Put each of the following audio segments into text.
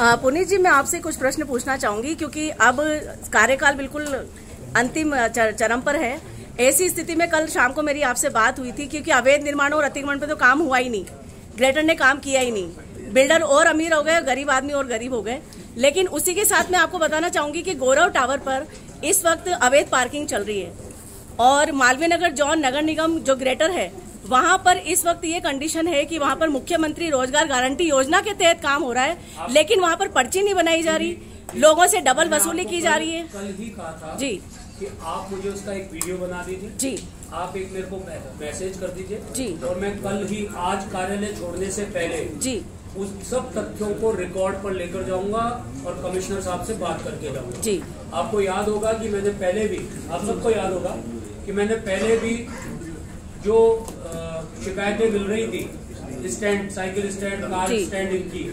पुनीत जी, मैं आपसे कुछ प्रश्न पूछना चाहूंगी क्योंकि अब कार्यकाल बिल्कुल अंतिम चरम पर है। ऐसी स्थिति में कल शाम को मेरी आपसे बात हुई थी क्योंकि अवैध निर्माण और अतिक्रमण पे तो काम हुआ ही नहीं, ग्रेटर ने काम किया ही नहीं, बिल्डर और अमीर हो गए, गरीब आदमी और गरीब हो गए। लेकिन उसी के साथ मैं आपको बताना चाहूंगी कि गौरव टावर पर इस वक्त अवैध पार्किंग चल रही है और मालवीय नगर जॉन नगर निगम जो ग्रेटर है वहां पर इस वक्त ये कंडीशन है कि वहां पर मुख्यमंत्री रोजगार गारंटी योजना के तहत काम हो रहा है, लेकिन वहां पर पर्ची नहीं बनाई जा रही, लोगों से डबल वसूली की जा रही है। कल ही कहा था जी कि आप मुझे उसका एक वीडियो बना दीजिए जी, आप एक मेरे को मैसेज कर दीजिए जी, और मैं कल ही आज कार्यालय छोड़ने से पहले जी उस सब तथ्यों को रिकॉर्ड पर लेकर जाऊंगा और कमिश्नर साहब से बात करके जाऊंगा। जी, आपको याद होगा कि मैंने पहले भी, आप सबको याद होगा कि मैंने पहले भी जो शिकायतें मिल रही थी stand, cycle stand, car stand इनकी,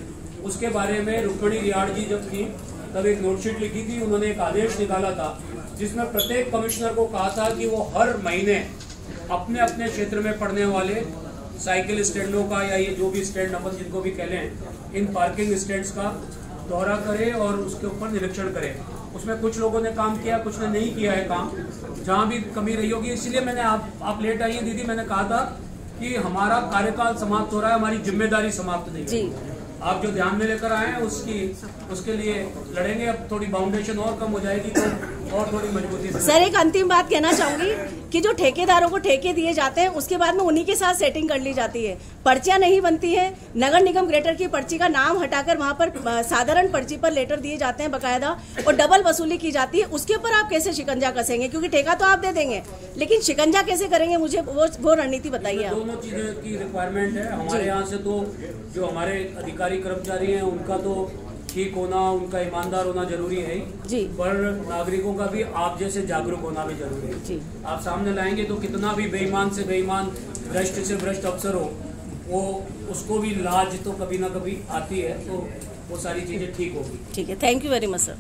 उसके बारे में रुक्मणी रियाड़ जी जब थी तब एक नोटशीट लिखी थी, उन्होंने एक आदेश निकाला था जिसमें प्रत्येक कमिश्नर को कहा था कि वो हर महीने अपने अपने क्षेत्र में पड़ने वाले साइकिल स्टैंडों का या ये जो भी स्टैंड अपन जिनको भी कह लें, इन पार्किंग स्टैंड्स का दौरा करे और उसके ऊपर निरीक्षण करे। उसमें कुछ लोगों ने काम किया, कुछ ने नहीं किया है काम, जहां भी कमी रही होगी। इसलिए मैंने आप लेट आई हैं दीदी, मैंने कहा था कि हमारा कार्यकाल समाप्त हो रहा है, हमारी जिम्मेदारी समाप्त नहीं जी। आप जो ध्यान में लेकर आए हैं उसके लिए लड़ेंगे। अब थोड़ी बाउंडेशन और कम हो जाएगी तो और थोड़ी मजबूती से। सर, एक अंतिम बात कहना चाहूंगी कि जो ठेकेदारों को ठेके दिए जाते हैं उसके बाद में उन्हीं के साथ सेटिंग कर ली जाती है, पर्चियां नहीं बनती है। नगर निगम ग्रेटर की पर्ची का नाम हटाकर वहां पर साधारण पर्ची पर लेटर दिए जाते हैं बकायदा, और डबल वसूली की जाती है। उसके ऊपर आप कैसे शिकंजा कसेंगे? क्योंकि ठेका तो आप दे देंगे, लेकिन शिकंजा कैसे करेंगे, मुझे वो रणनीति बताइए आप। दोनों चीजें की रिक्वायरमेंट है हमारे यहाँ से। तो जो हमारे अधिकारी कर्मचारी हैं उनका तो ठीक होना, उनका ईमानदार होना जरूरी है जी, पर नागरिकों का भी आप जैसे जागरूक होना भी जरूरी है जी। आप सामने लाएंगे तो कितना भी बेईमान से बेईमान, भ्रष्ट से भ्रष्ट अफसर हो, वो उसको भी लाज तो कभी ना कभी आती है, तो वो सारी चीजें ठीक होगी। ठीक है, thank you very much sir.